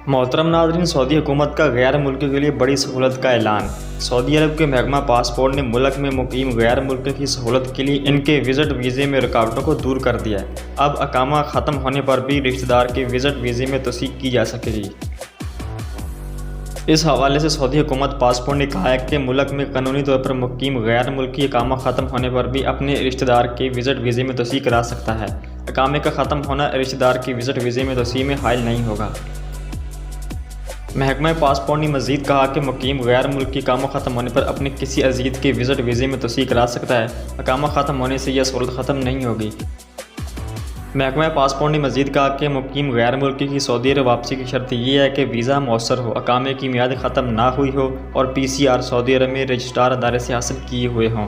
मोहतरम नाज़रीन, सऊदी हुकूमत का गैर मुल्कियों के लिए बड़ी सहूलत का ऐलान। सऊदी अरब के महकमा पासपोर्ट ने मुल्क में मुकीम गैर मुल्कियों की सहूलत के लिए इनके विज़िट वीज़े में रुकावटों को दूर कर दिया है। अब अकामा ख़त्म होने पर भी रिश्तेदार के विज़िट वीज़े में तौसीक़ की जा सकेगी। इस हवाले से सऊदी हुकूमत पासपोर्ट ने कहा है कि मुल्क में कानूनी तौर पर मुकीम गैर मुल्की अकामा ख़त्म होने पर भी अपने रिश्तेदार के विज़िट वीज़े में तौसीक़ करा सकता है। अकामे का ख़त्म होना रिश्तेदार के विज़िट वीज़े में तौसीक़ में हायल नहीं होगा। महकमा पासपोर्ट ने मज़ीद कहा कि मुकीम गैर मुल्की अकामा ख़त्म होने पर अपने किसी अजीज़ के विज़िट वीज़े में तौसीक़ करा सकता है। अकामा ख़त्म होने से यह सहूलत ख़त्म नहीं होगी। महकमा पासपोर्ट ने मज़ीद कहा कि मुकीम गैर मुल्की की सऊदी अरब वापसी की शर्त यह है कि वीज़ा मौसर हो, अकामे की मियाद ख़त्म ना हुई हो और PCR सऊदी अरब में रजिस्ट्रार अदारे से हासिल किए हुए हों।